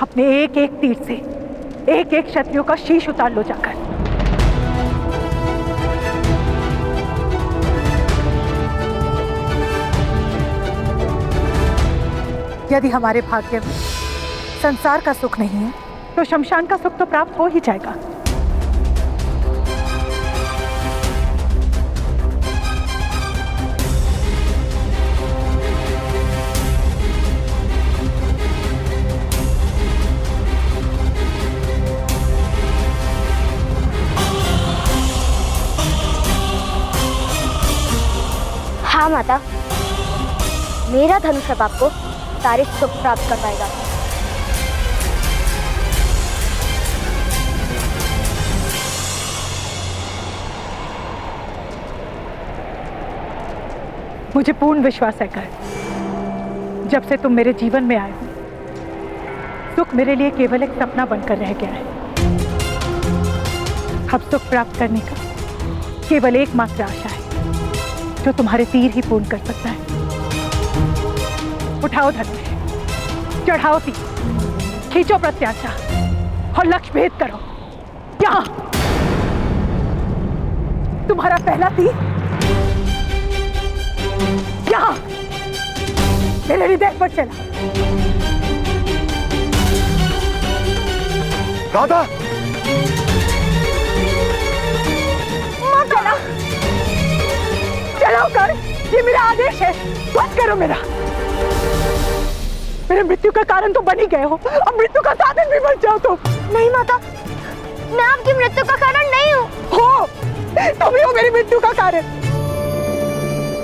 अपने एक एक तीर से एक एक शत्रुओं का शीश उतार लो जाकर। यदि हमारे भाग्य में संसार का सुख नहीं है तो शमशान का सुख तो प्राप्त हो ही जाएगा। हाँ माता, मेरा धनुष अब आपको सारे सुख प्राप्त करवाएगा। मुझे पूर्ण विश्वास है कर, जब से तुम मेरे जीवन में आए हो सुख मेरे लिए केवल एक सपना बनकर रह गया है। अब सुख प्राप्त करने का केवल एकमात्र आशा है जो तुम्हारे तीर ही पूर्ण कर सकता है। उठाओ धनुष, चढ़ाओ तीर, खींचो प्रत्याशा और लक्ष्य भेद करो। यहाँ तुम्हारा पहला तीर, यहाँ मेरे हृदय पर चला। राधा, चला, चलाओ कर, ये मेरा आदेश है। बस करो मेरा। मेरे मृत्यु का कारण तो बन ही गए हो, अब मृत्यु का साधन भी बन जाओ तुम। नहीं माता, मैं आपकी मृत्यु का कारण नहीं हूँ। हो, तुम ही हो मेरी मृत्यु का कारण।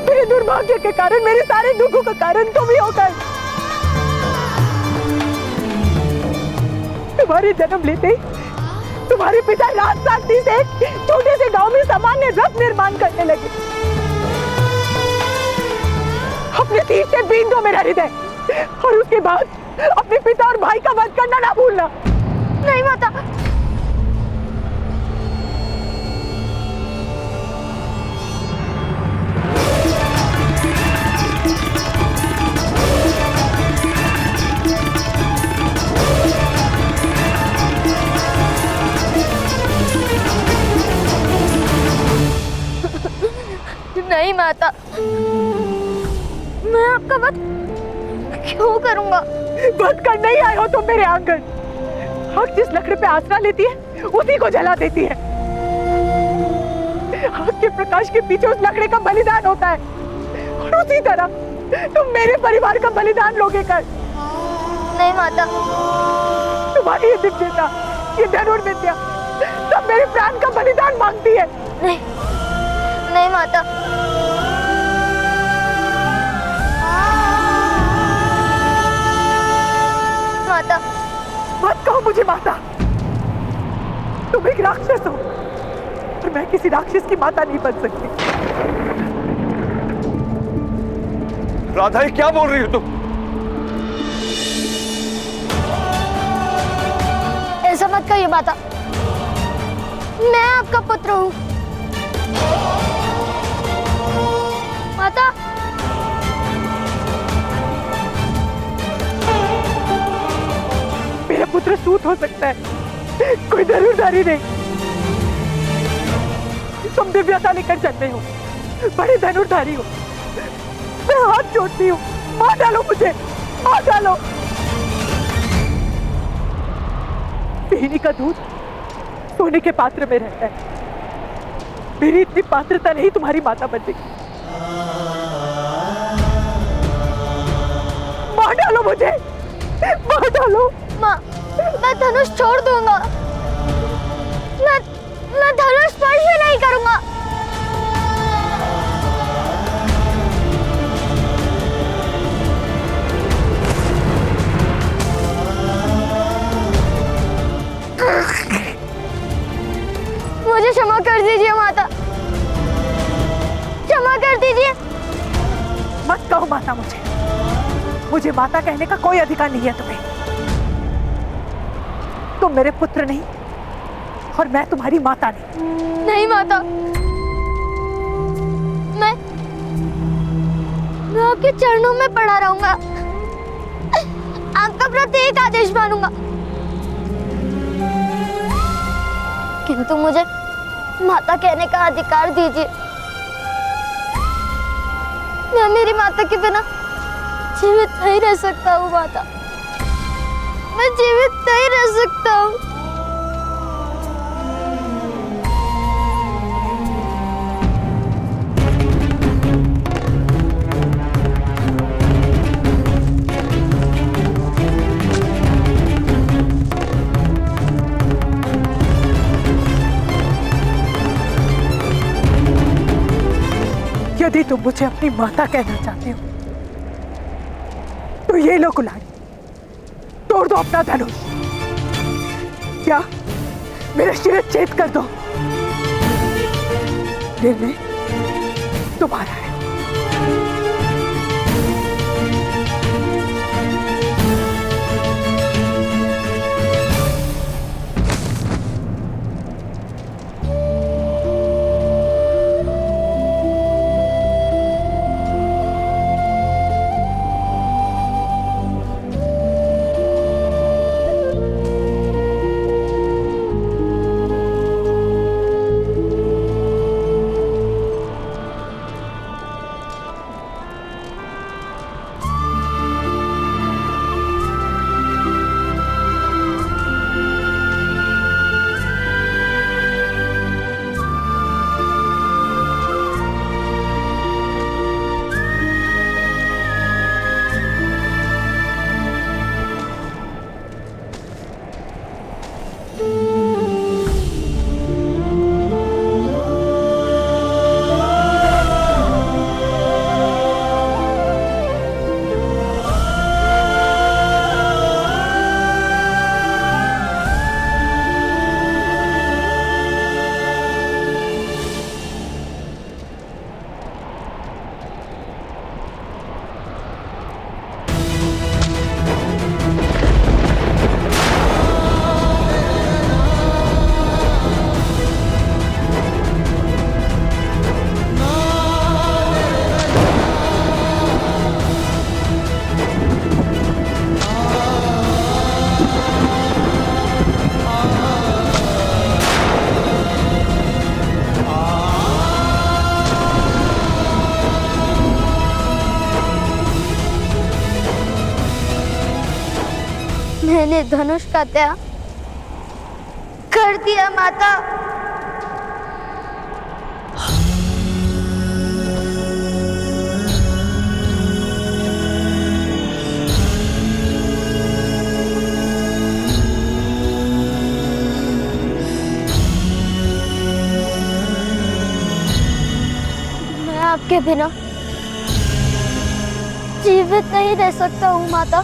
मेरे दुर्भाग्य के कारण, मेरे सारे दुखों का कारण तुम ही हो कर। तुम्हारे जन्म लेते ही तुम्हारे पिता राजशास्त्री से छोटे से गांव में सामान्य रथ निर्माण करने लगे। अपने तीर से बीन दो मेरा हृदय और उसके बाद अपने पिता और भाई का वध करना ना भूलना। नहीं माता, नहीं माता, मैं आपका वध क्यों करूंगा? वध कर नहीं आए हो तुम मेरे आंगन। आग जिस लकड़ी पे आसरा लेती है उसी को जला देती है। आग के प्रकाश के पीछे उस लकड़ी का बलिदान होता है और उसी तरह तुम मेरे परिवार का बलिदान लोगे कर। नहीं माता, तुम्हारी ये दिव्यता, ये धनुर्विद्या सब मेरे प्राण का बलिदान मांगती है। नहीं, नहीं माता। माता, मत कहो मुझे माता। तुम एक राक्षस हो और मैं किसी राक्षस की माता नहीं बन सकती। राधा, ये क्या बोल रही हो तुम? ऐसा मत कहिए माता, मैं आपका पुत्र हूँ। माता, मेरा पुत्र सूत हो सकता है, कोई धनुर्धारी नहीं। तुम दिव्यता लेकर जन्मे हो, बड़े धनुर्धारी हो। मैं हाथ जोड़ती हूँ, मार डालो मुझे, मार डालो। पीने का दूध सोने के पात्र में रहता है। मेरी इतनी पात्रता नहीं तुम्हारी माता बनने की। मार डालो मुझे, मार डालो। माँ, मैं धनुष छोड़ दूंगा। मैं धनुष स्पर्श भी नहीं करूंगा। मुझे क्षमा कर दीजिए माता, क्षमा कर दीजिए। मत कहो माता मुझे माता कहने का कोई अधिकार नहीं है तुम्हें। तुम मेरे पुत्र नहीं और मैं तुम्हारी माता नहीं। नहीं माता, मैं आपके चरणों में पड़ा रहूंगा। आपका प्रत्येक आदेश मानूंगा। किंतु मुझे माता कहने का अधिकार दीजिए। मैं मेरी माता के बिना जीवित नहीं रह सकता हूँ माता, मैं जीवित नहीं रह सकता हूँ। यदि तुम मुझे अपनी माता कहना चाहते हो तो ये लो कुल्हाड़ी, तोड़ दो अपना धनुष, क्या मेरे शिरच्छेद कर दो। निर्णय तुम्हारा है। मैंने धनुष का त्याग कर दिया माता। मैं आपके बिना जीवित नहीं रह सकता हूँ माता।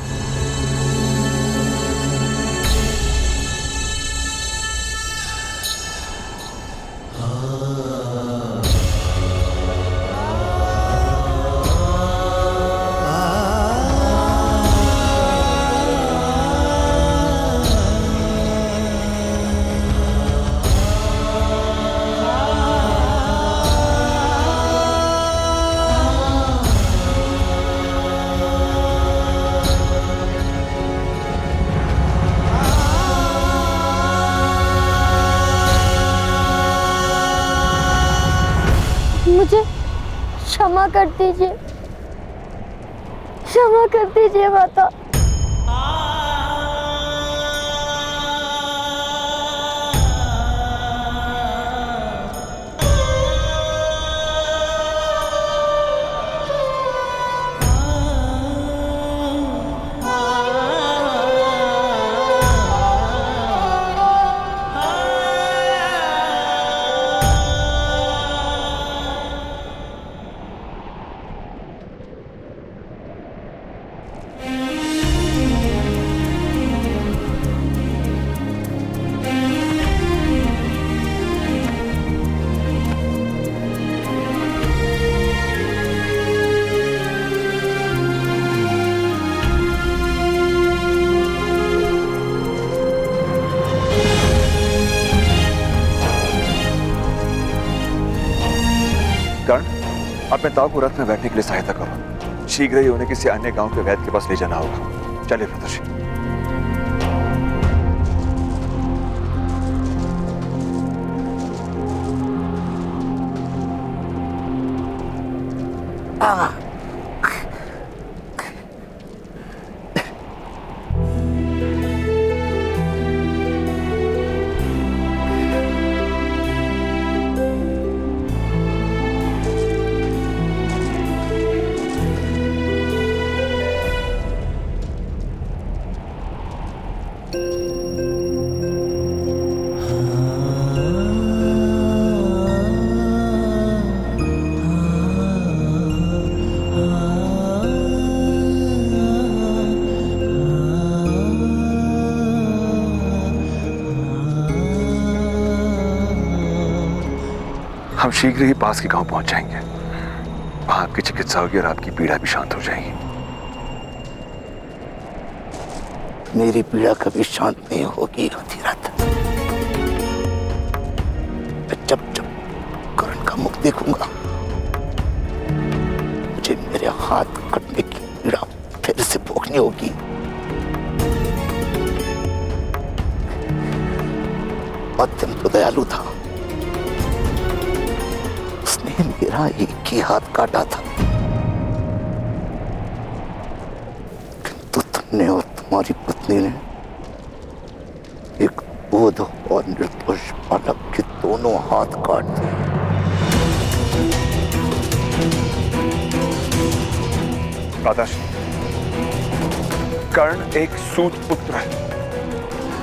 मुझे क्षमा कर दीजिए, क्षमा कर दीजिए माता। कर्ण, अपने ताऊ को रथ में बैठने के लिए सहायता करो। शीघ्र ही उन्हें किसी अन्य गांव के वैद्य के पास ले जाना होगा। चलिए प्रदर्शी। हम शीघ्र ही पास के गांव पहुंच जाएंगे। वहां आपकी चिकित्सा होगी और आपकी पीड़ा भी शांत हो जाएगी। मेरी पीड़ा कभी शांत नहीं होगी अधिरथ। जब जब करण का मुख देखूंगा मुझे मेरे हाथ कटने की पीड़ा फिर से भोगनी होगी। मध्यम तो दयालु था, उसने मेरा एक ही हाथ काटा था, किंतु तुमने और तुम्हारी पत्नी ने एक बोध और निर्दोष बालक के दोनों हाथ काट दिए। राधाश्री, कर्ण एक सूत पुत्र है।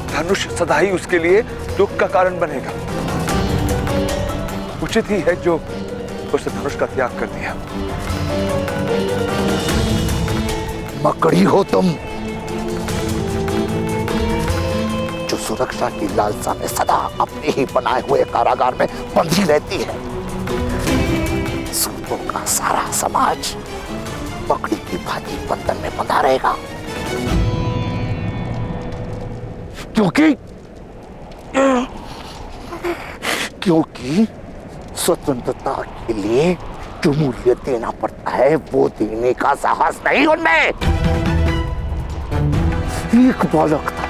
धनुष सदा ही उसके लिए दुख का कारण बनेगा। उचित ही है जो उसने धनुष का त्याग कर दिया। मकड़ी हो तुम, जो सुरक्षा की लालसा में सदा अपने ही बनाए हुए कारागार में बंधी रहती है। सूतों का सारा समाज मकड़ी की भांति बंधन में बंधा रहेगा, क्योंकि स्वतंत्रता के लिए जो मूल्य देना पड़ता है वो देने का साहस नहीं उनमें। एक बालक था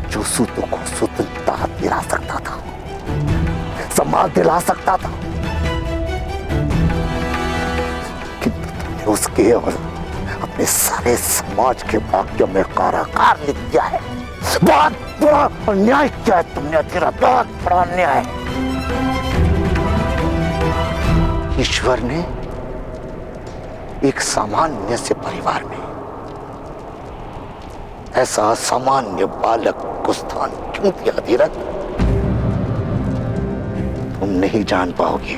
जो सूतों को स्वतंत्रता दिला सकता था, सम्मान दिला सकता था, किंतु तुमने उसके और अपने सारे समाज के भाग्य में कारागार लिख दिया है। बहुत बड़ा अन्याय किया है तुमने अधिरथ, बहुत बड़ा अन्याय। ईश्वर ने एक सामान्य से परिवार में ऐसा सामान्य बालक को स्थान क्यों दिया अधिरथ? तुम नहीं जान पाओगे।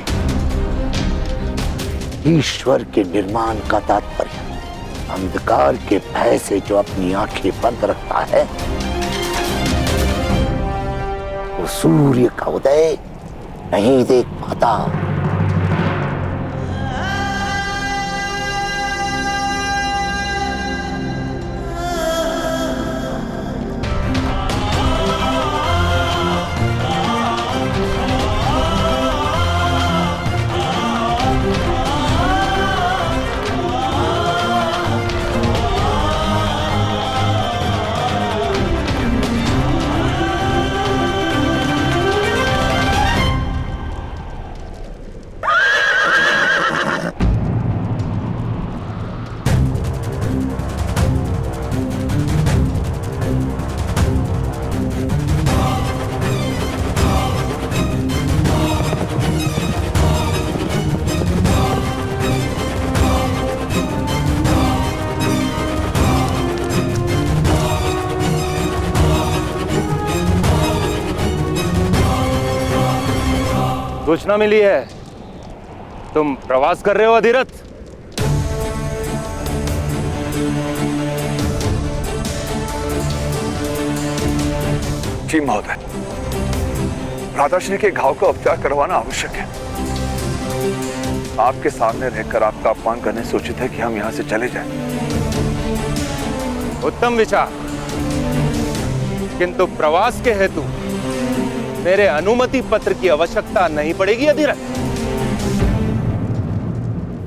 ईश्वर के निर्माण का तात्पर्य अंधकार के भय से जो अपनी आंखें बंद रखता है वो सूर्य का उदय नहीं देख पाता। सूचना मिली है तुम प्रवास कर रहे हो अधिरथ। जी महोदय, राधाश्री के घाव का उपचार करवाना आवश्यक है। आपके सामने रहकर आपका अपमान करने से उचित है कि हम यहां से चले जाएं। उत्तम विचार, किंतु प्रवास के हेतु मेरे अनुमति पत्र की आवश्यकता नहीं पड़ेगी अधिरथ।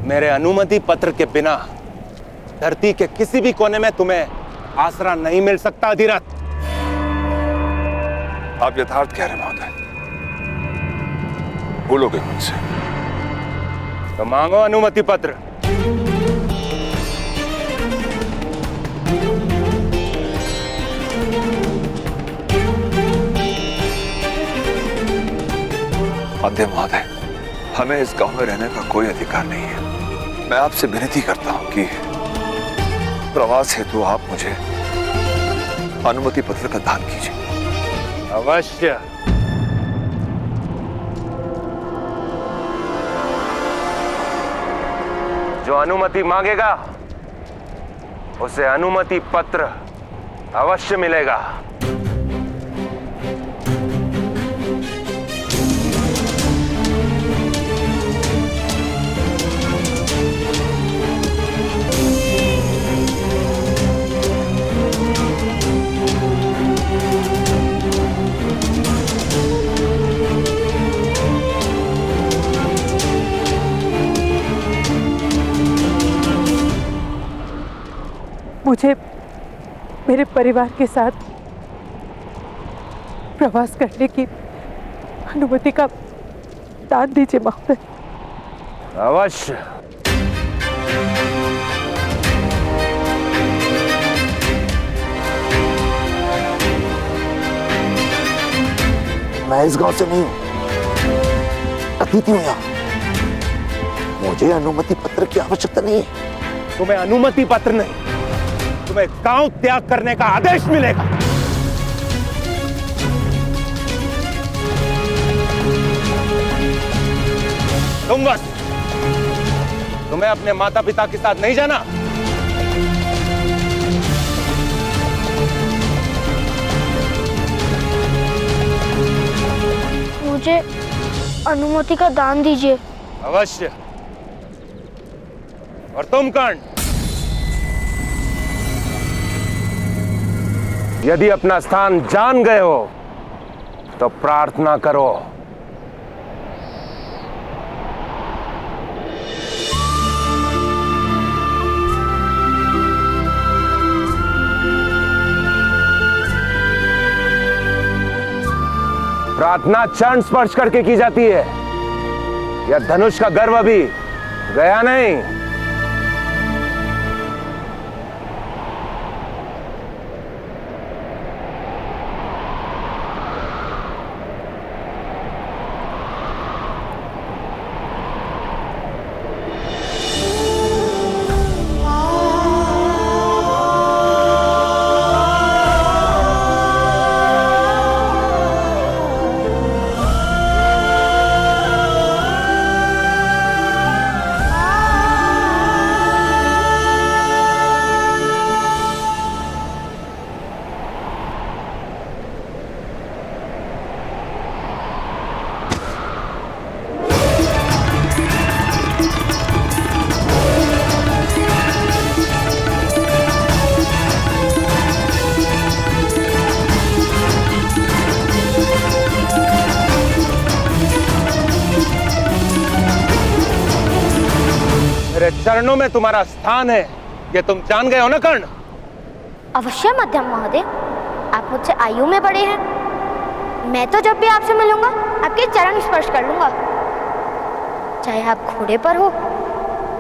मेरे अनुमति पत्र के बिना धरती के किसी भी कोने में तुम्हें आसरा नहीं मिल सकता अधिरथ। आप यथार्थ कह रहे महोदय, भूलोगे मुझसे। तो मांगो अनुमति पत्र। अध्यक्ष महोदय, हमें इस गांव में रहने का कोई अधिकार नहीं है। मैं आपसे विनती करता हूं कि प्रवास हेतु आप मुझे अनुमति पत्र का दान कीजिए। अवश्य। जो अनुमति मांगेगा उसे अनुमति पत्र अवश्य मिलेगा। मुझे मेरे परिवार के साथ प्रवास करने की अनुमति का दान दीजिए महोदय। अवश्य। मैं इस गांव से नहीं हूं, अतिथि हूं यहाँ। मुझे अनुमति पत्र की आवश्यकता नहीं है। तुम्हें अनुमति पत्र नहीं, तुम्हें गांव त्याग करने का आदेश मिलेगा। तुम बस, तुम्हें अपने माता पिता के साथ नहीं जाना। मुझे अनुमति का दान दीजिए। अवश्य। और तुम कर्ण, यदि अपना स्थान जान गए हो तो प्रार्थना करो। प्रार्थना चरण स्पर्श करके की जाती है। यह धनुष का गर्व भी गया नहीं। मेरे चरणों में तुम्हारा स्थान है, ये तुम जान गए हो ना कर्ण? अवश्य मध्यम महोदय, आप मुझसे आयु में बड़े हैं। मैं तो जब भी आपसे मिलूंगा आपके चरण स्पर्श कर लूंगा, चाहे आप घोड़े पर हो,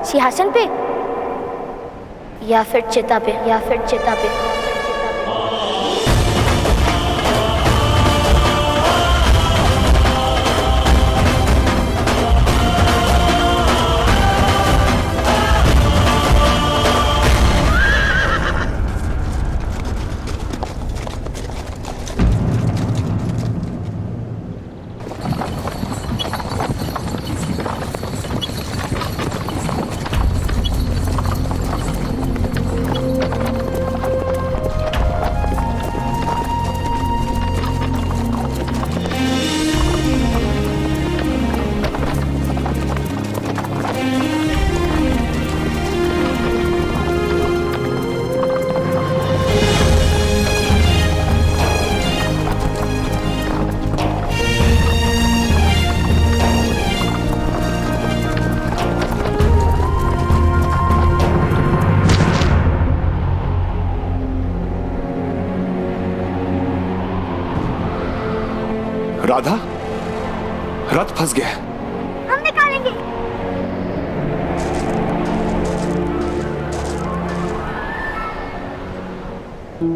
सिंहासन पे या फिर चिता पे, या फिर चिता पे। राधा, रथ फंस गया। हम निकालेंगे। मैंने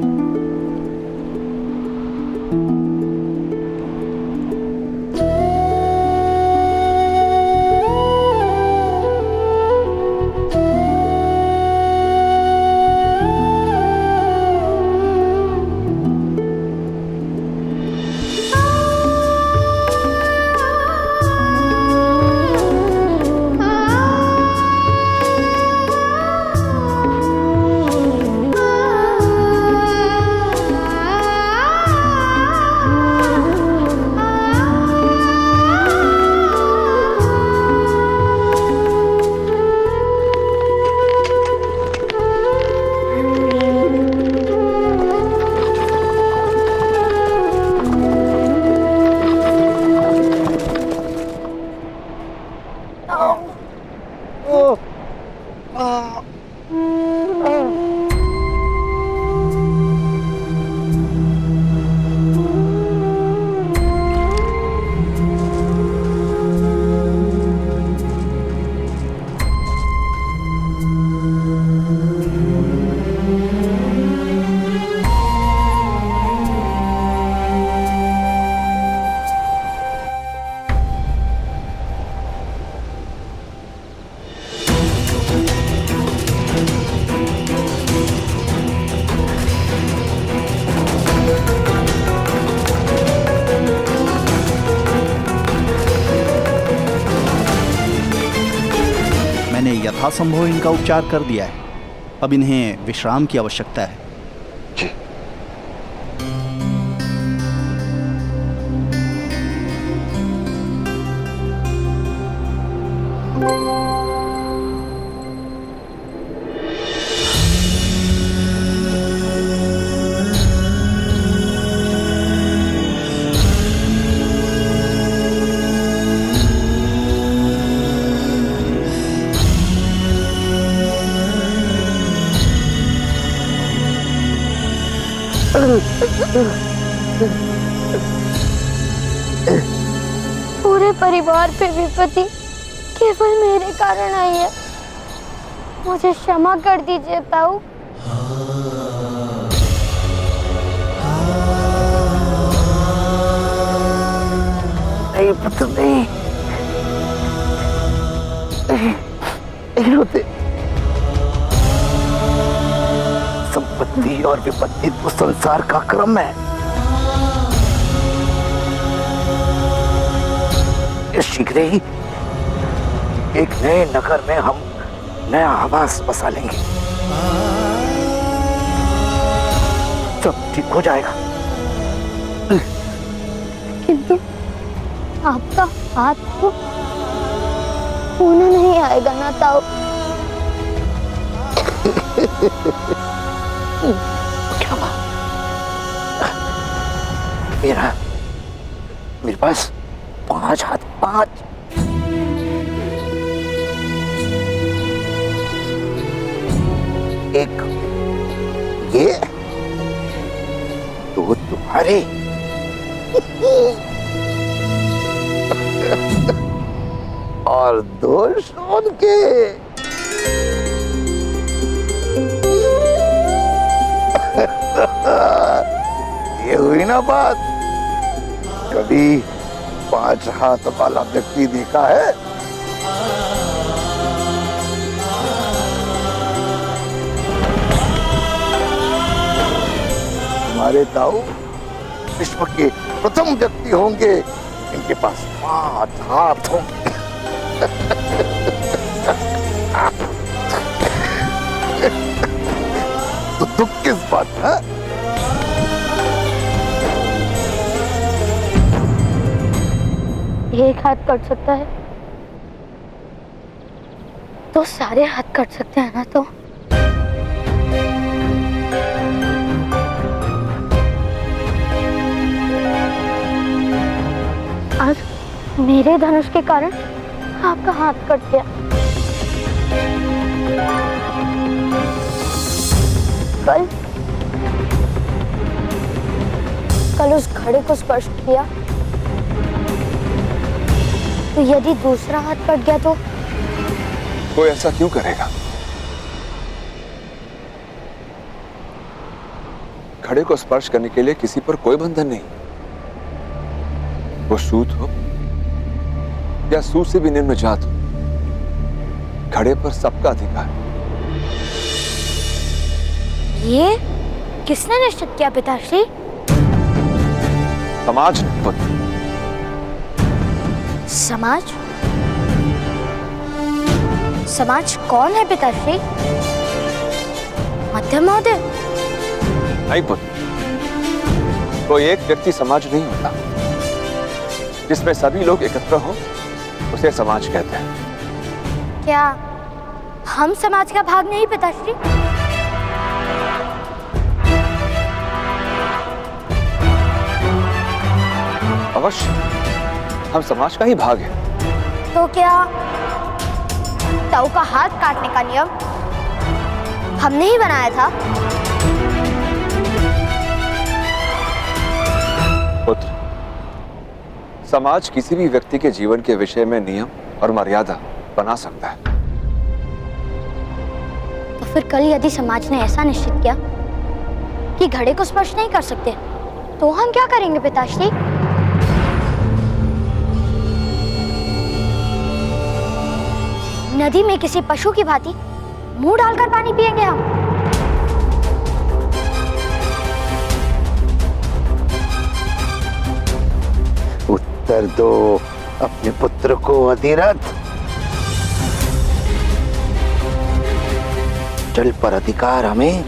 यथासंभव इनका उपचार कर दिया है। अब इन्हें विश्राम की आवश्यकता है। जी। पूरे परिवार पे विपत्ति केवल मेरे कारण आई है। मुझे क्षमा कर दीजिए ताऊ। नहीं पुत्र नहीं, नहीं रोते। संपत्ति और विपत्ति तो संसार का क्रम है। शीघ्र ही एक नए नगर में हम नया आवास बसा लेंगे। सब ठीक हो जाएगा। किंतु आपका हाथ तो होने नहीं आएगा ना ताऊ। क्या बात? मेरे पास 5 हाथ, 5। एक ये, 2 तुम्हारे और 2 शोन के। ये हुई ना बात। कभी 5 हाथ वाला व्यक्ति देखा है? हमारे ताऊ विश्व के प्रथम व्यक्ति होंगे, इनके पास 5 हाथ होंगे। तो दुख किस बात है? एक हाथ कट सकता है तो सारे हाथ कट सकते हैं ना। तो आज मेरे धनुष के कारण आपका हाथ कट गया। कल उस घड़े को स्पर्श किया तो यदि दूसरा हाथ कट गया तो कोई ऐसा क्यों करेगा? घड़े को स्पर्श करने के लिए किसी पर कोई बंधन नहीं, वो सूत हो या सूत से भी निम्न जात हो, घड़े पर सबका अधिकार। ये किसने निश्चित किया पिताश्री? समाज ने पुत्र। समाज? समाज कौन है पिताश्री? मध्यम महोदय? नहीं पुत्र, कोई एक व्यक्ति समाज नहीं होता। जिसमें सभी लोग एकत्र हो उसे समाज कहते हैं। क्या हम समाज का भाग नहीं पिताश्री? अवश्य, हम समाज का ही भाग है। तो क्या ताऊ का हाथ काटने का नियम हमने ही बनाया था? पुत्र, समाज किसी भी व्यक्ति के जीवन के विषय में नियम और मर्यादा बना सकता है। तो फिर कल यदि समाज ने ऐसा निश्चित किया कि घड़े को स्पर्श नहीं कर सकते, तो हम क्या करेंगे पिताश्री? नदी में किसी पशु की भांति मुंह डालकर पानी पिएंगे हम? उत्तर दो अपने पुत्र को अधिरथ। जल पर अधिकार हमें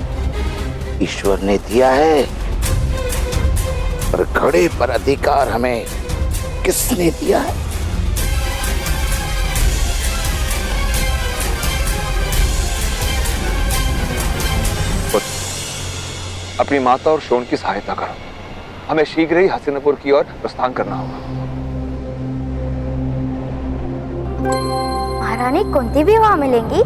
ईश्वर ने दिया है, पर घड़े पर अधिकार हमें किसने दिया है? अपनी माता और शोण की सहायता करो। हमें शीघ्र ही हस्तिनापुर की ओर प्रस्थान करना होगा। महारानी कुंती भी वहां मिलेंगी?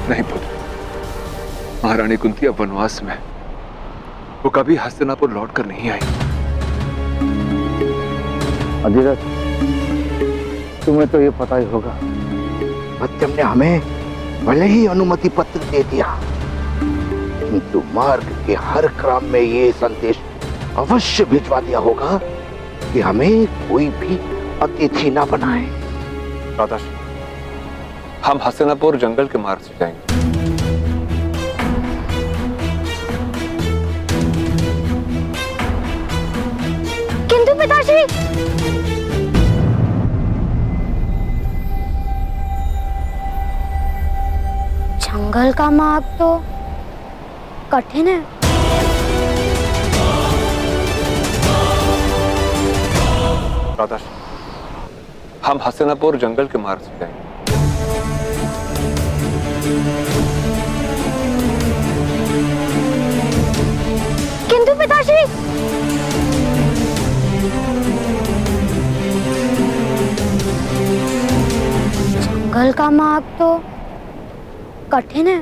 नहीं पुत्र, महारानी कुंती अब वनवास में, वो कभी हस्तिनापुर लौटकर नहीं आई। अधिरथ, तुम्हें तो ये पता ही होगा, मध्यम ने हमें भले ही अनुमति पत्र दे दिया, किंतु मार्ग के हर क्रम में ये संदेश अवश्य भिजवा दिया होगा कि हमें कोई भी अतिथि न बनाए। दादाश्री, हम हस्तिनापुर जंगल के मार्ग से जाएंगे। किंतु पिताश्री, जंगल का मार्ग तो कठिन है। दादाश्री, हम हस्तिनापुर जंगल के मार्ग से जाएंगे। किंतु पिताश्री, जंगल का मार्ग तो कठिन है।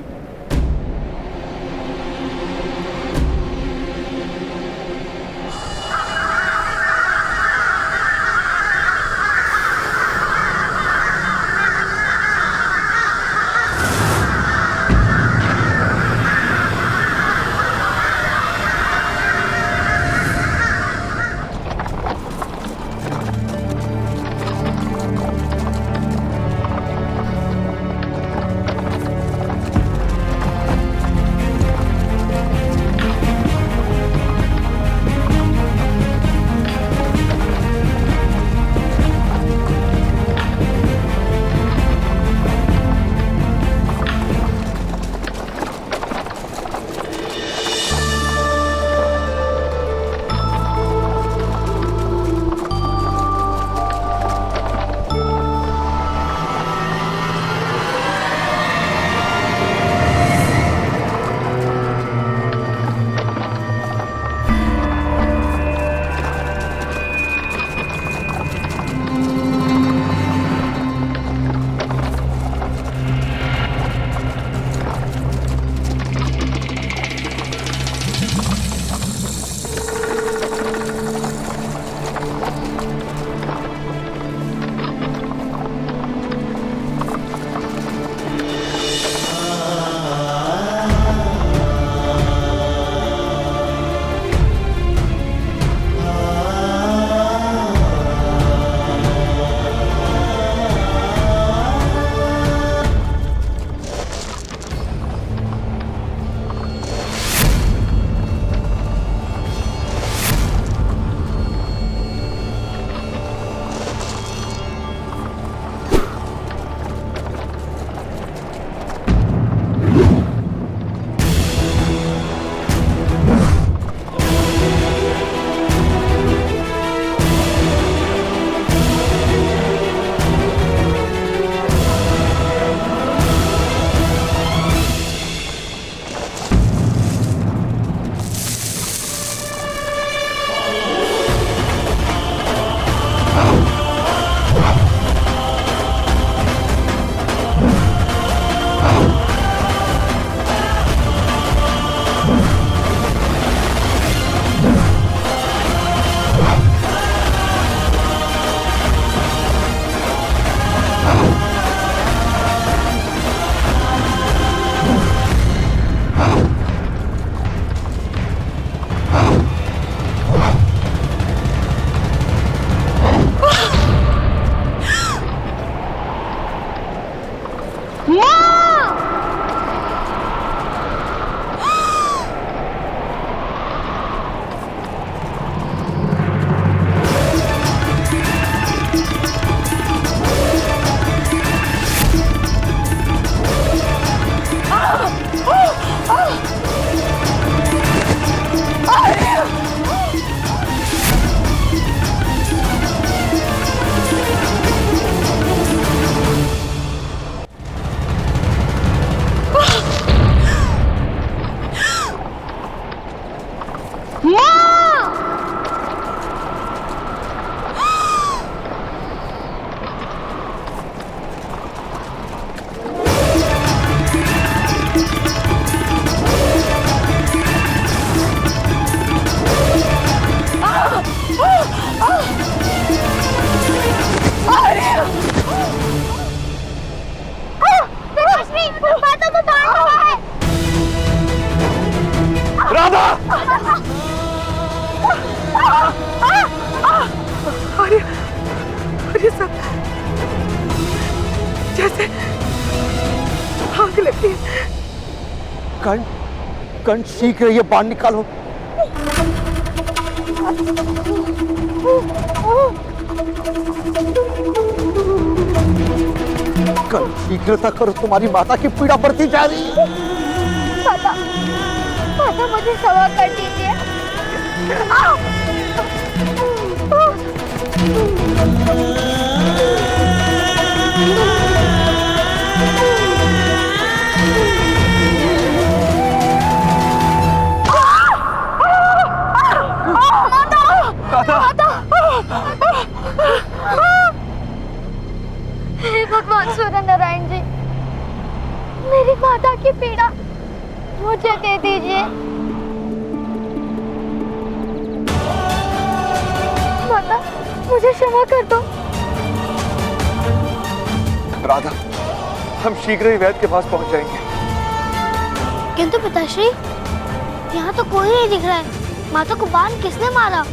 जैसे आग लगी। कर्ण शीघ्र ये बाण निकालो। कर्ण शीघ्रता करो, तुम्हारी माता की पीड़ा बढ़ती जा रही है। माता, माता मुझे क्षमा कर दीजिए। हे भगवान सूर्य नारायण जी, मेरी माता की पीड़ा मुझे दे दीजिए। माता, मुझे क्षमा कर दो। राधा, हम शीघ्र ही वैद्य के पास पहुंच जाएंगे। किंतु पिताश्री, यहाँ तो कोई नहीं दिख रहा है। माता को बाण किसने मारा?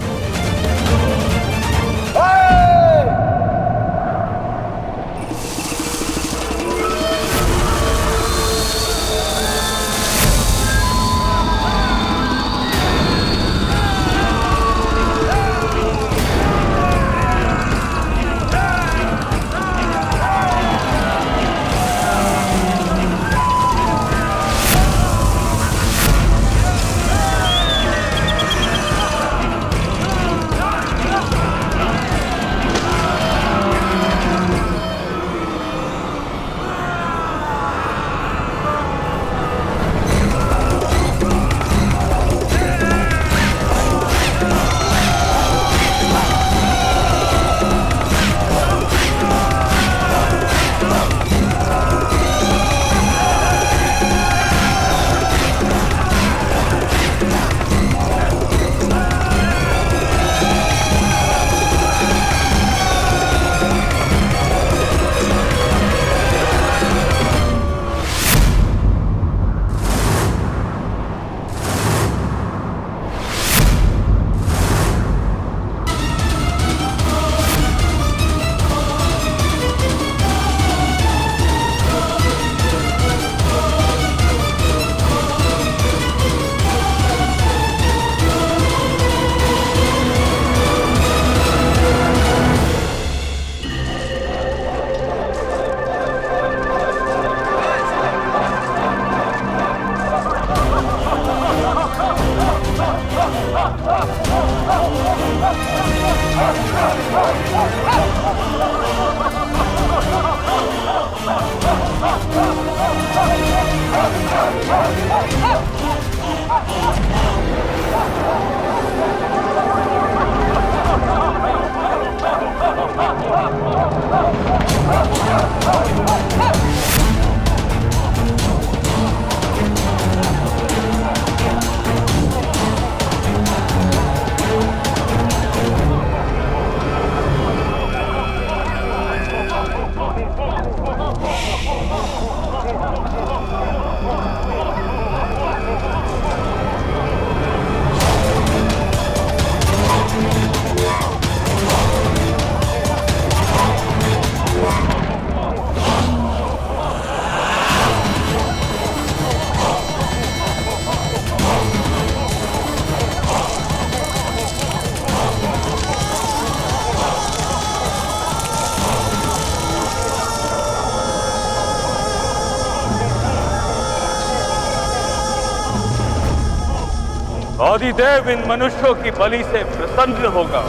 आदिदेव इन मनुष्यों की बलि से प्रसन्न होगा।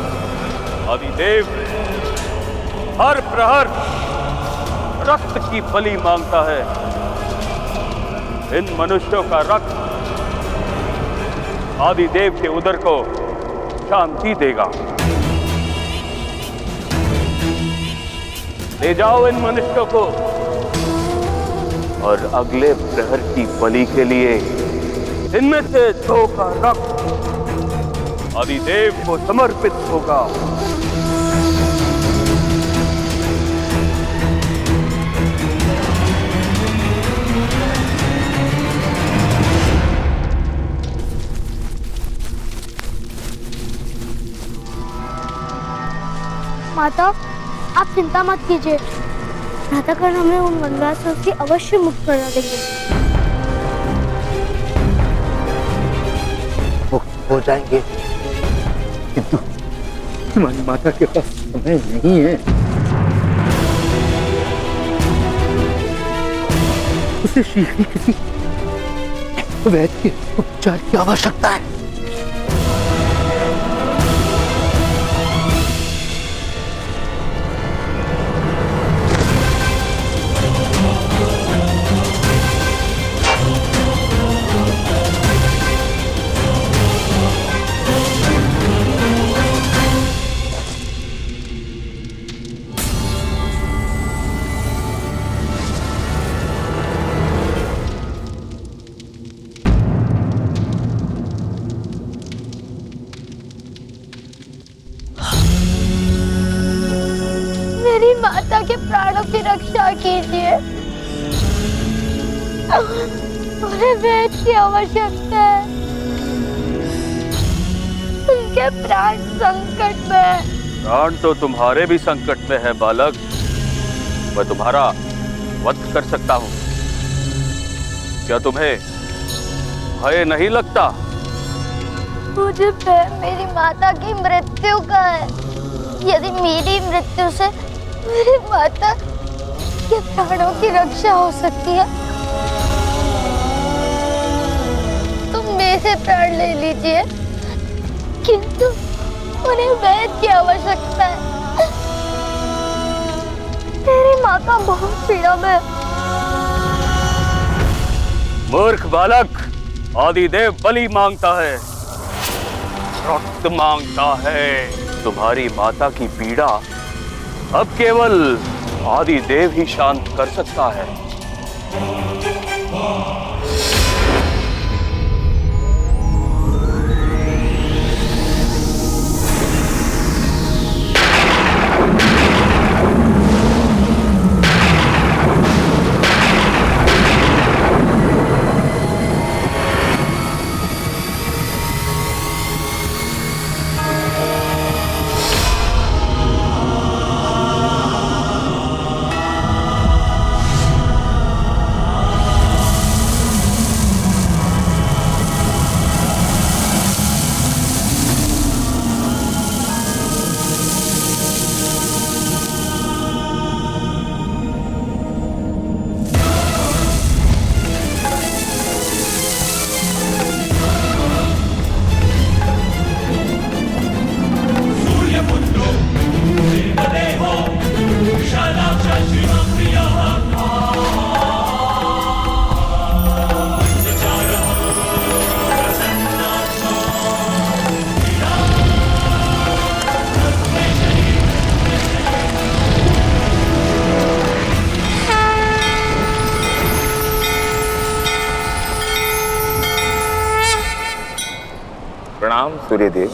आदिदेव हर प्रहर रक्त की बलि मांगता है। इन मनुष्यों का रक्त आदिदेव के उदर को शांति देगा। ले जाओ इन मनुष्यों को और अगले प्रहर की बलि के लिए इनमें से 2 का रक्त आदिदेव को समर्पित होगा। माता, आप चिंता मत कीजिए। प्रातःकाल हमें उन वनवासों से अवश्य मुक्त करा देंगे। मुक्त हो जाएंगे, किंतु तुम्हारी माता के पास समय नहीं है। उसे शीघ्र किसी वैद्य के उपचार की आवश्यकता है। मेरी माता के प्राणों की रक्षा कीजिए। उन्हें वैद्य की आवश्यकता है। उनके प्राण संकट में है। प्राण तो तुम्हारे भी संकट में है बालक। मैं तुम्हारा वध कर सकता हूँ। क्या तुम्हें भय नहीं लगता? मुझे भय मेरी माता की मृत्यु का है। यदि मेरी मृत्यु से मेरी माता के प्राणों की रक्षा हो सकती है तो मेरे प्राण ले लीजिए, किंतु उन्हें वैद्य की आवश्यकता है। मेरी माता बहुत पीड़ा में। मूर्ख बालक, आदिदेव बलि मांगता है, रक्त मांगता है। तुम्हारी माता की पीड़ा अब केवल आदिदेव ही शांत कर सकता है। प्रणाम सूर्यदेव।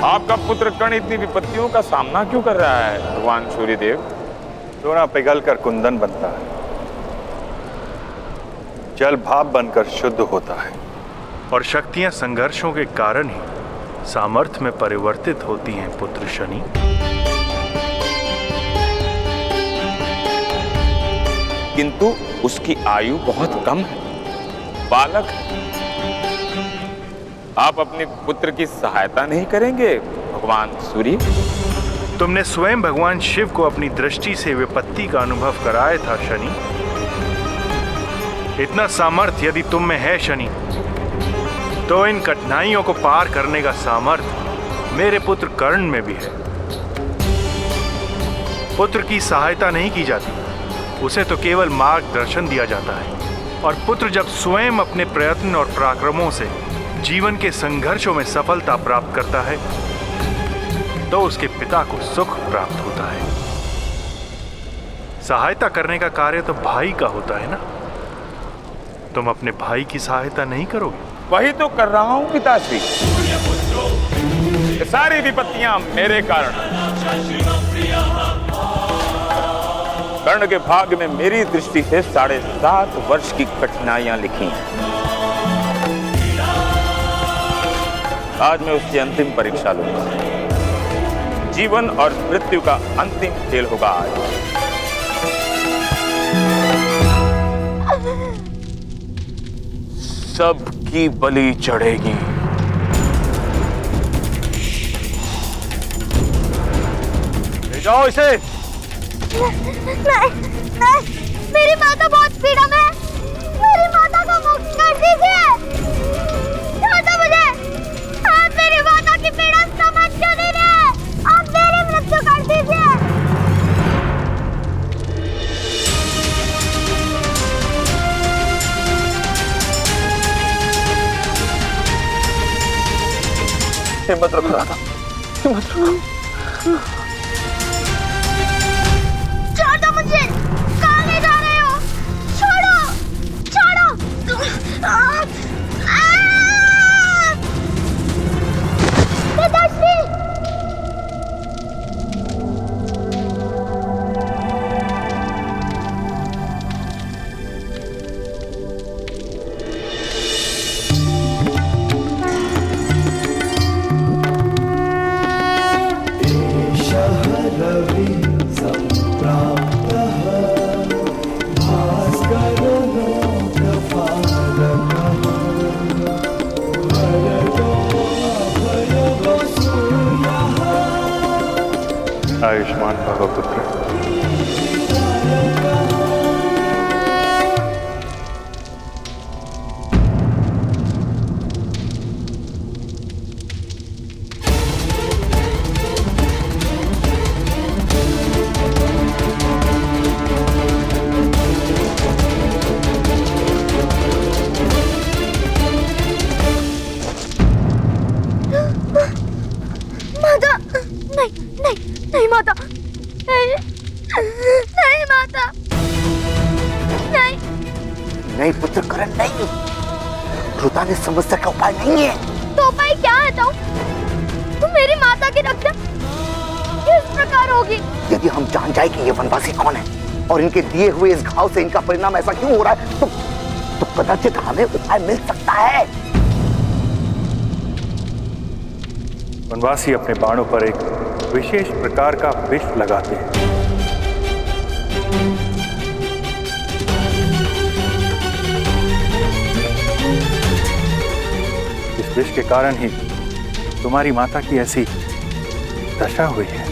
आपका पुत्र कर्ण इतनी विपत्तियों का सामना क्यों कर रहा है भगवान सूर्यदेव? सोना पिघल कर कुंदन बनता है, जल भाप बनकर शुद्ध होता है, और शक्तियां संघर्षों के कारण ही सामर्थ्य में परिवर्तित होती हैं पुत्र शनि। किंतु उसकी आयु बहुत कम है, बालक। आप अपने पुत्र की सहायता नहीं करेंगे भगवान सूर्य? तुमने स्वयं भगवान शिव को अपनी दृष्टि से विपत्ति का अनुभव कराया था शनि। इतना सामर्थ्य यदि तुम में है शनि, तो इन कठिनाइयों को पार करने का सामर्थ्य मेरे पुत्र कर्ण में भी है। पुत्र की सहायता नहीं की जाती, उसे तो केवल मार्गदर्शन दिया जाता है। और पुत्र जब स्वयं अपने प्रयत्न और पराक्रमों से जीवन के संघर्षों में सफलता प्राप्त करता है तो उसके पिता को सुख प्राप्त होता है। सहायता करने का कार्य तो भाई का होता है ना। तुम अपने भाई की सहायता नहीं करोगे? वही तो कर रहा हूं पिताश्री। सारी विपत्तियां मेरे कारण। कर्ण के भाग्य में मेरी दृष्टि से 7.5 वर्ष की कठिनाइयां लिखी हैं। आज मैं उसकी अंतिम परीक्षा लूंगा। जीवन और मृत्यु का अंतिम खेल होगा आज। सबकी बलि चढ़ेगी। ले जाओ इसे। नहीं, मेरी माता बहुत पीड़ा में है। मेरी माता को मुक्त कर दीजिए। छोड़ दो मुझे। आप मेरी माता की पीड़ा समझ क्यों नहीं रहे? आप मेरी मृत्यु कर दीजिए। हिम्मत रखो राधा, हिम्मत रखो। छोड़ दो मुझे। कहाँ ले जा रहे हो? छोड़ो, छोड़ो। पिताश्री! आयुष्मान भव पुत्र। माता, नहीं, नहीं, नहीं माता, नहीं, नहीं माता, नहीं। नहीं पुत्र करण, नहीं। रुदा ने समस्या का उपाय नहीं है। तो उपाय क्या है ताऊ? तो मेरी माता की रक्षा किस प्रकार होगी? यदि हम जान जाए कि ये वनवासी कौन है और इनके दिए हुए इस घाव से इनका परिणाम ऐसा क्यों हो रहा है, तो कदाचित हमें उपाय मिल सकता है। वनवासी अपने बाणों पर एक विशेष प्रकार का विष लगाते हैं। इस विष के कारण ही तुम्हारी माता की ऐसी दशा हुई है।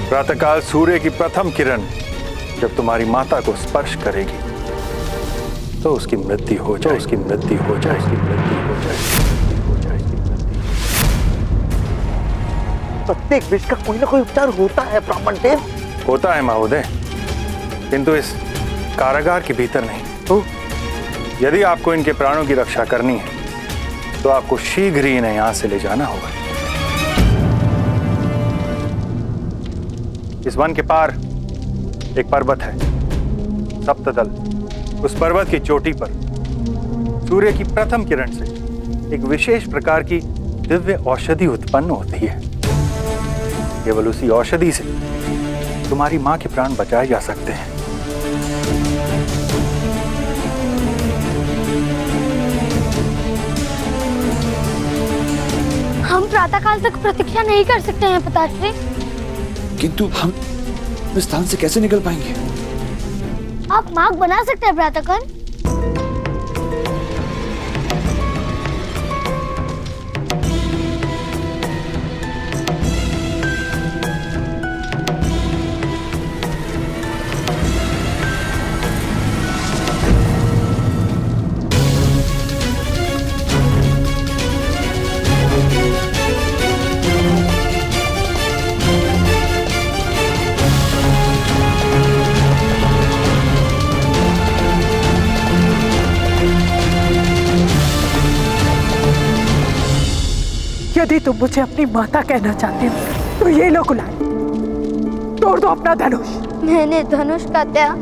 प्रातःकाल सूर्य की प्रथम किरण जब तुम्हारी माता को स्पर्श करेगी तो उसकी मृत्यु हो जाए, उसकी मृत्यु हो जाए, उसकी मृत्यु हो जाए। प्रत्येक विष का कोई ना कोई उपचार होता है ब्राह्मण देव। होता है महोदय, किंतु इस कारागार के भीतर नहीं। तो यदि आपको इनके प्राणों की रक्षा करनी है तो आपको शीघ्र ही इन्हें यहां से ले जाना होगा। इस वन के पार एक पर्वत है, सप्तदल। उस पर्वत की चोटी पर सूर्य की प्रथम किरण से एक विशेष प्रकार की दिव्य औषधि उत्पन्न होती है। केवल उसी औषधि से तुम्हारी मां के प्राण बचाए जा सकते हैं। हम प्रातःकाल तक प्रतीक्षा नहीं कर सकते हैं पिताश्री। किंतु हम इस स्थान से कैसे निकल पाएंगे? आप मार्ग बना सकते हैं प्रातःकाल। यदि तुम मुझे अपनी माता कहना चाहते हो तो ये लो कुल्हाड़ी, तोड़ दो अपना धनुष। मैंने धनुष का त्याग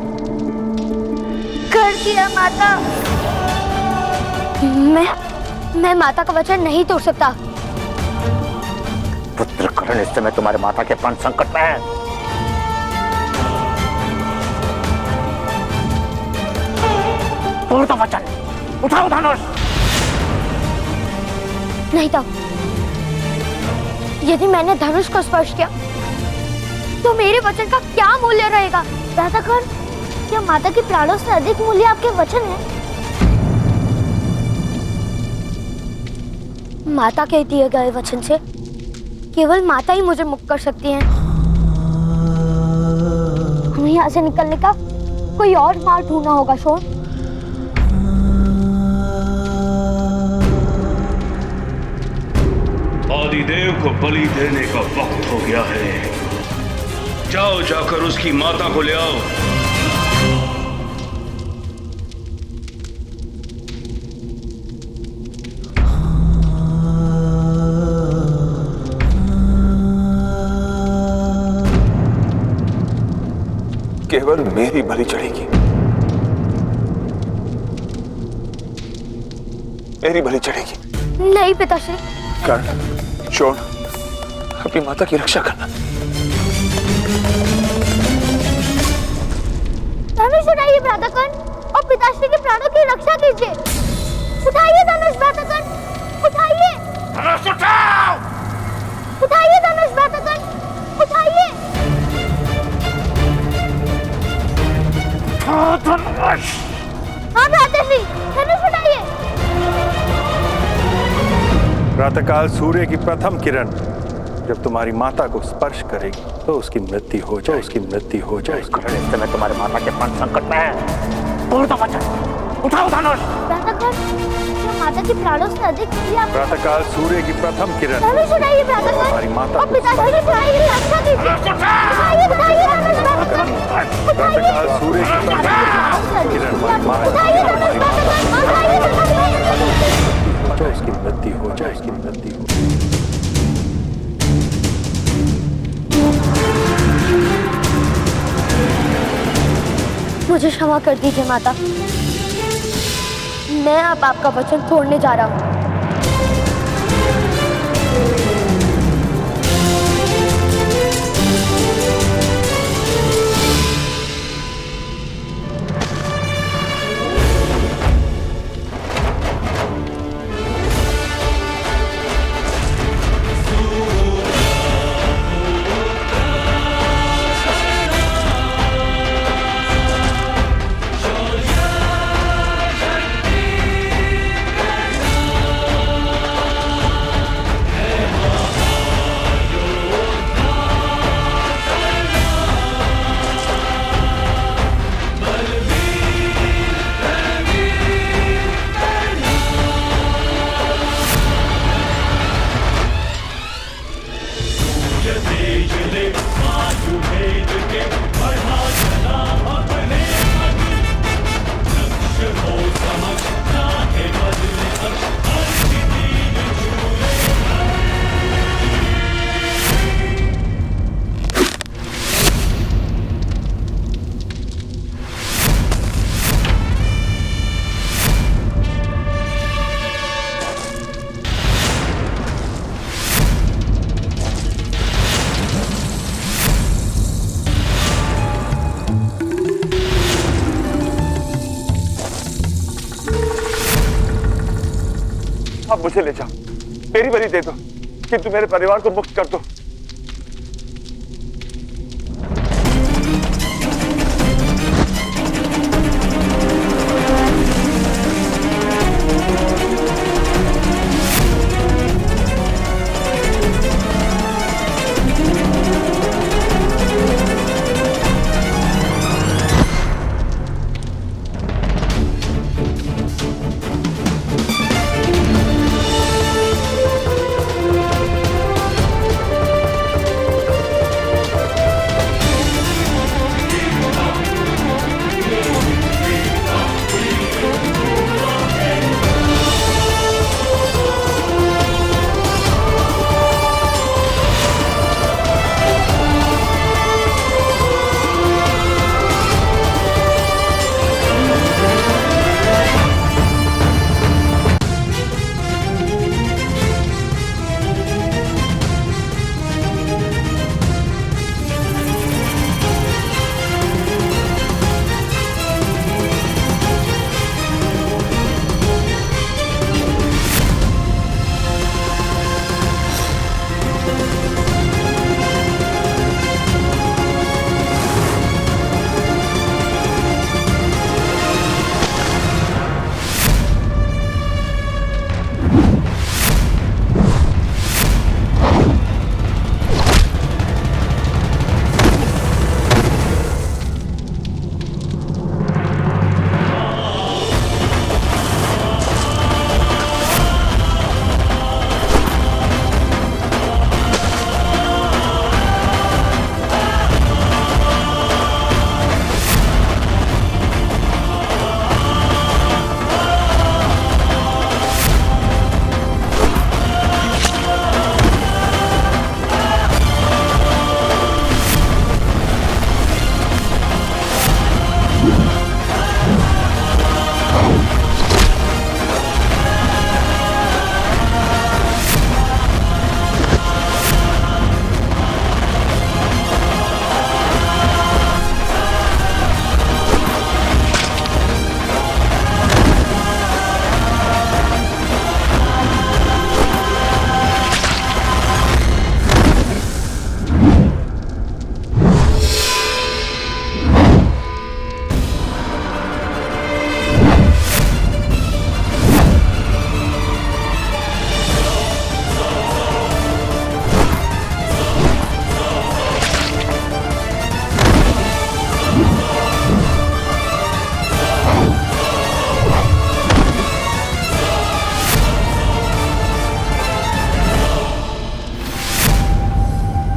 कर दिया माता। मैं माता का वचन नहीं तोड़ सकता। पुत्र करण, इस समय तुम्हारे माता के प्राण संकट में है। तोड़ दो वचन, उठाओ धनुष। नहीं तो यदि मैंने धनुष को स्पर्श किया तो मेरे वचन का क्या मूल्य रहेगा? राधाकर्ण, क्या माता के प्राणों से अधिक मूल्य आपके वचन है? माता के दिए गए वचन से केवल माता ही मुझे मुक्त कर सकती हैं। हमें यहाँ से निकलने का कोई और मार्ग ढूंढना होगा शोण। आदिदेव को बलि देने का वक्त हो गया है। जाओ, जाकर उसकी माता को ले आओ। केवल मेरी बलि चढ़ेगी, मेरी बलि चढ़ेगी। नहीं पिताश्री। कर्ण, शोण, अपनी माता की रक्षा करना। धनुष उठाइए भ्राताकर्ण और पिताश्री के प्राणों की रक्षा कीजिए। उठाइए धनुष भ्राताकर्ण, उठाइए। धनुष उठाओ! उठाइए धनुष भ्राताकर्ण, उठाइए। धनुष! हाँ भ्राताश्री, धनुष उठाइए। प्रातःकाल सूर्य की प्रथम किरण जब तुम्हारी माता को स्पर्श करेगी तो उसकी मृत्यु हो जाए, उसकी मृत्यु हो जाए। इस समय तुम्हारे माता के प्राण संकट में है। तोड़ दो वचन, उठाओ धनुष! भ्राताकर्ण, माता के प्राणों से अधिक प्रिय आप। प्रातःकाल सूर्य की प्रथम किरण धनुष उठाइए भ्राताकर्ण तुम्हारी माता और पिताश्री के प्राणों की रक्षा कीजिए। उठाइए, उठाइए धनुष भ्राताकर्ण, प्रातःकाल सूर्य की प्रथम किरण उठाइए धनुष भ्राताकर्ण, उठाइए तो उसकी मृत्यु हो जाए, उसकी मृत्यु हो। मुझे क्षमा कर दीजिए माता, मैं अब आपका वचन तोड़ने जा रहा हूँ। अब मुझे ले जाओ, मेरी बलि दे दो, किंतु मेरे परिवार को मुक्त कर दो।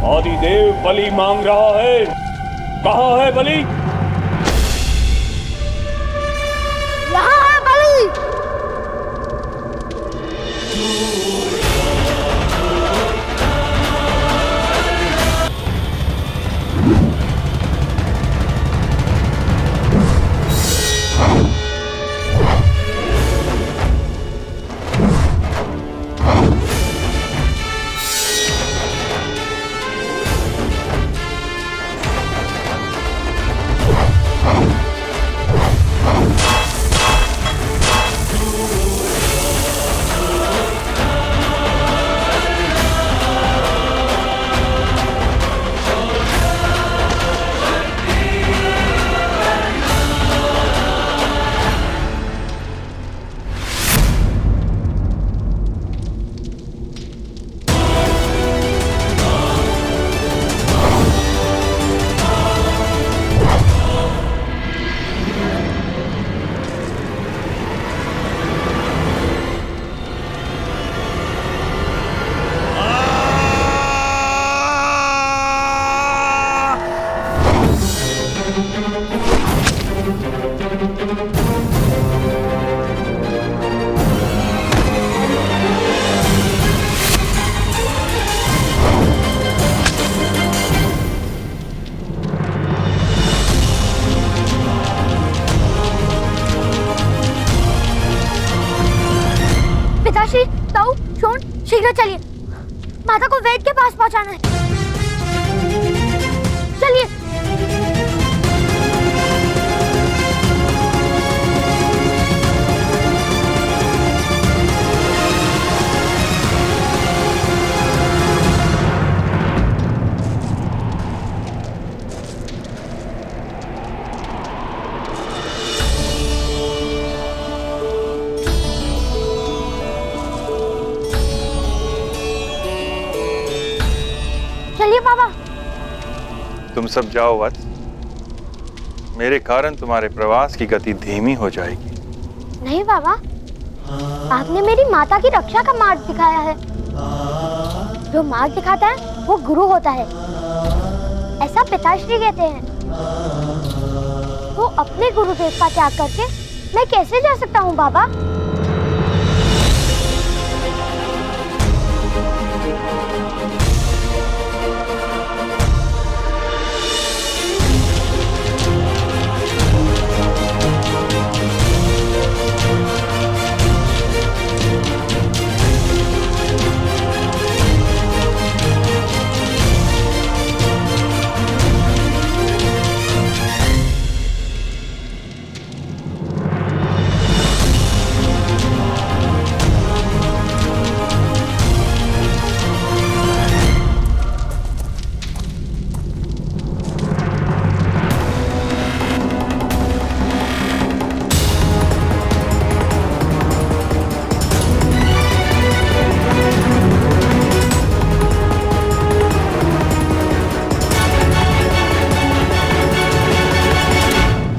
आदिदेव बलि मांग रहा है। कहाँ है बलि? यहाँ है बलि। पिताश्री, ताऊ, शोन, शीघ्र चलिए। माता को वेद के पास पहुंचाना है। चलिए। चलिए बाबा। तुम सब जाओ वत्स। मेरे कारण तुम्हारे प्रवास की गति धीमी हो जाएगी। नहीं बाबा, आपने मेरी माता की रक्षा का मार्ग दिखाया है। जो मार्ग दिखाता है वो गुरु होता है, ऐसा पिताश्री कहते हैं। तो अपने गुरुदेव का त्याग करके मैं कैसे जा सकता हूँ बाबा?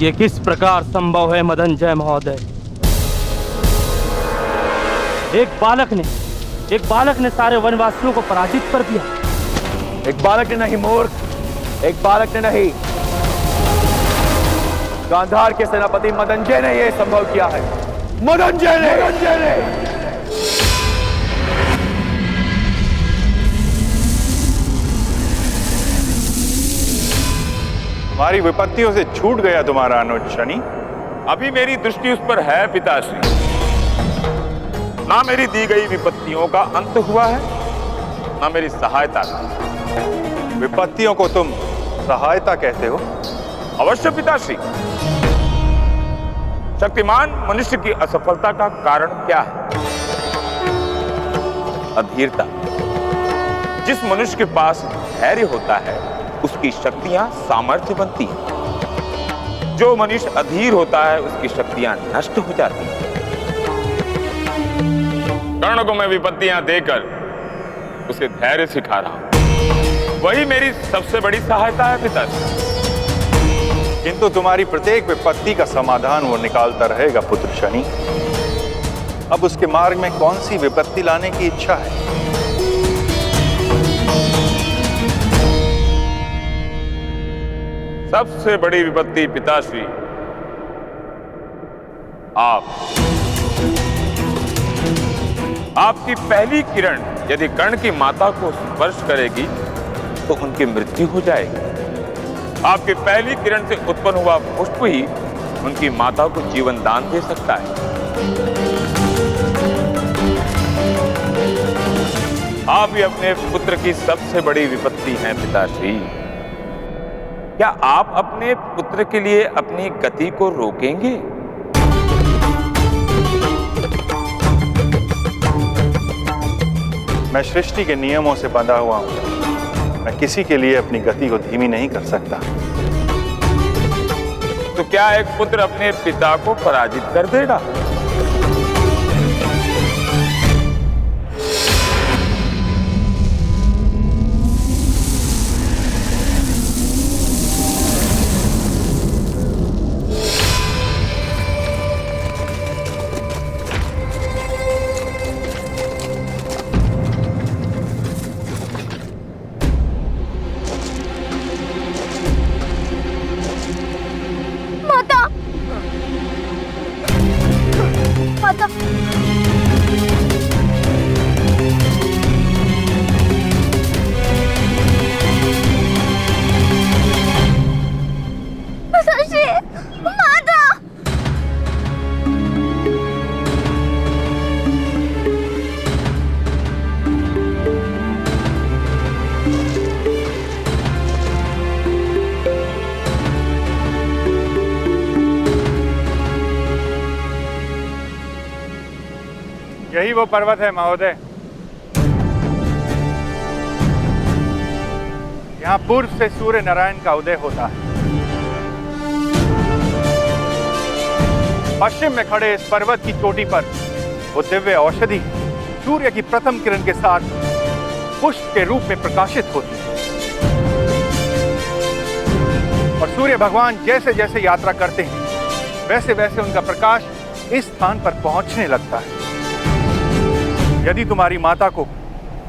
ये किस प्रकार संभव है मदनजय महोदय? एक बालक ने सारे वनवासियों को पराजित कर दिया। एक बालक ने नहीं मूर्ख, एक बालक ने नहीं, गांधार के सेनापति मदनजय ने यह संभव किया है। मदनजय ने। तुम्हारी विपत्तियों से छूट गया तुम्हारा अनुज शनि। अभी मेरी दृष्टि उस पर है पिताश्री। ना मेरी दी गई विपत्तियों का अंत हुआ है, ना मेरी सहायता का। विपत्तियों को तुम सहायता कहते हो? अवश्य पिताश्री। शक्तिमान मनुष्य की असफलता का कारण क्या है? अधीरता। जिस मनुष्य के पास धैर्य होता है उसकी शक्तियां सामर्थ्य बनती हैं। जो मनुष्य अधीर होता है उसकी शक्तियां नष्ट हो जाती हैं। कर्ण को मैं विपत्तियां देकर उसे धैर्य सिखा रहा हूं। वही मेरी सबसे बड़ी सहायता है पिताजी। किंतु तुम्हारी प्रत्येक विपत्ति का समाधान वो निकालता रहेगा पुत्र शनि। अब उसके मार्ग में कौन सी विपत्ति लाने की इच्छा है? सबसे बड़ी विपत्ति पिताश्री आपकी पहली किरण यदि कर्ण की माता को स्पर्श करेगी तो उनकी मृत्यु हो जाएगी। आपकी पहली किरण से उत्पन्न हुआ पुष्प ही उनकी माता को जीवन दान दे सकता है। आप ही अपने पुत्र की सबसे बड़ी विपत्ति हैं पिताश्री। क्या आप अपने पुत्र के लिए अपनी गति को रोकेंगे? मैं सृष्टि के नियमों से बंधा हुआ हूं। मैं किसी के लिए अपनी गति को धीमी नहीं कर सकता। तो क्या एक पुत्र अपने पिता को पराजित कर देगा? यही वो पर्वत है महोदय। यहाँ पूर्व से सूर्य नारायण का उदय होता है। पश्चिम में खड़े इस पर्वत की चोटी पर वो दिव्य औषधि सूर्य की प्रथम किरण के साथ पुष्प के रूप में प्रकाशित होती है और सूर्य भगवान जैसे जैसे यात्रा करते हैं वैसे वैसे उनका प्रकाश इस स्थान पर पहुंचने लगता है। यदि तुम्हारी माता को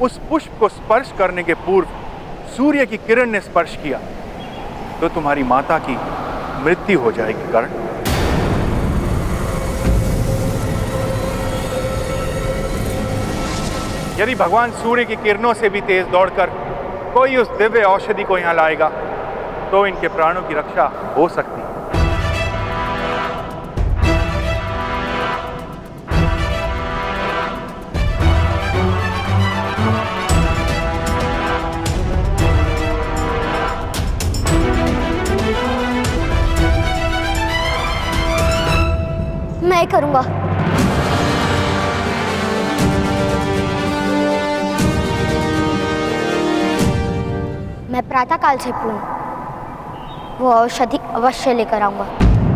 उस पुष्प को स्पर्श करने के पूर्व सूर्य की किरण ने स्पर्श किया तो तुम्हारी माता की मृत्यु हो जाएगी कर्ण। यदि भगवान सूर्य की किरणों से भी तेज दौड़कर कोई उस दिव्य औषधि को यहाँ लाएगा तो इनके प्राणों की रक्षा हो सकती है। मैं करूंगा। मैं प्रातःकाल से पूर्ण वो औषधि अवश्य लेकर आऊंगा।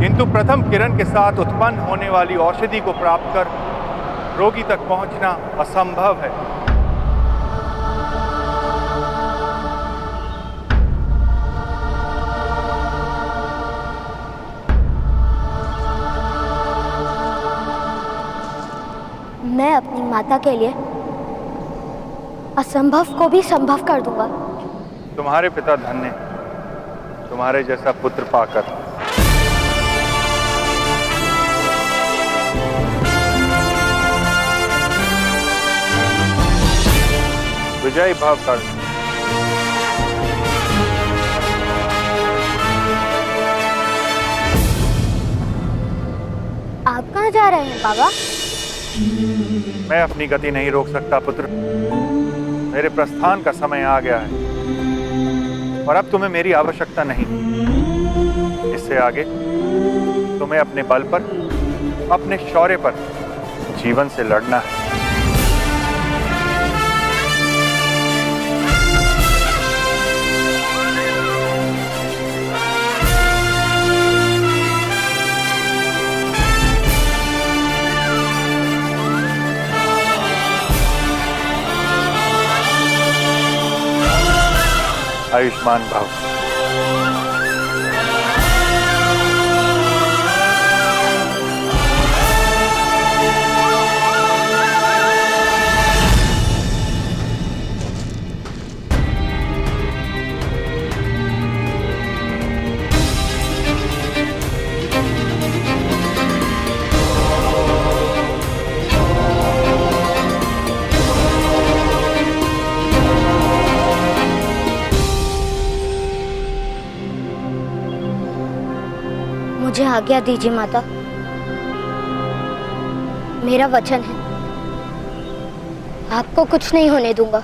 किंतु प्रथम किरण के साथ उत्पन्न होने वाली औषधि को प्राप्त कर रोगी तक पहुंचना असंभव है। मैं अपनी माता के लिए असंभव को भी संभव कर दूंगा। तुम्हारे पिता धन्य तुम्हारे जैसा पुत्र पाकर। विजयी भव कर्ण। आप कहाँ जा रहे हैं बाबा? मैं अपनी गति नहीं रोक सकता पुत्र। मेरे प्रस्थान का समय आ गया है और अब तुम्हें मेरी आवश्यकता नहीं। इससे आगे तुम्हें अपने बल पर, अपने शौर्य पर जीवन से लड़ना है। आयुष्मान भव। मुझे आज्ञा दीजिए माता। मेरा वचन है, आपको कुछ नहीं होने दूंगा।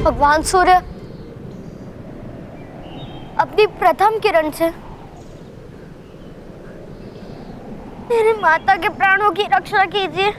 भगवान सूर्य अपनी प्रथम किरण से मेरे माता के प्राणों की रक्षा कीजिए।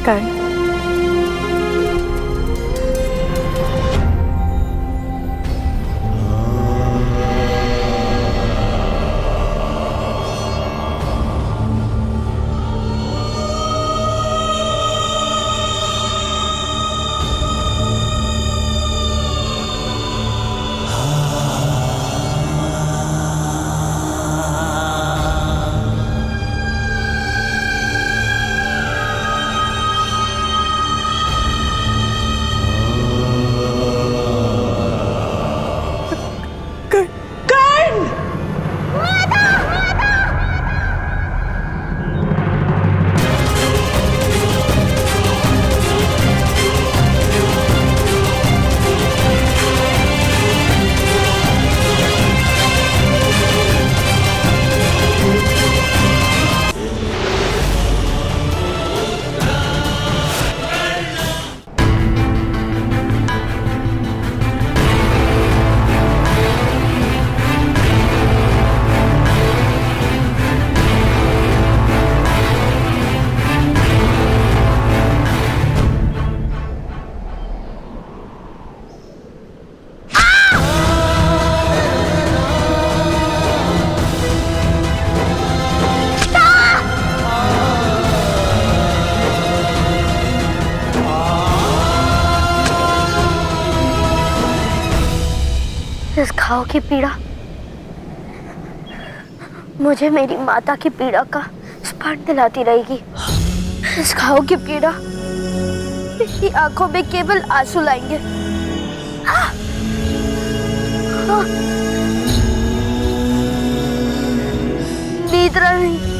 कर्ण, इस घाव की पीड़ा मुझे मेरी माता की पीड़ा का स्मरण दिलाती रहेगी। इस घाव की पीड़ा मेरी आंखों में केवल आंसू लाएंगे। नींद नहीं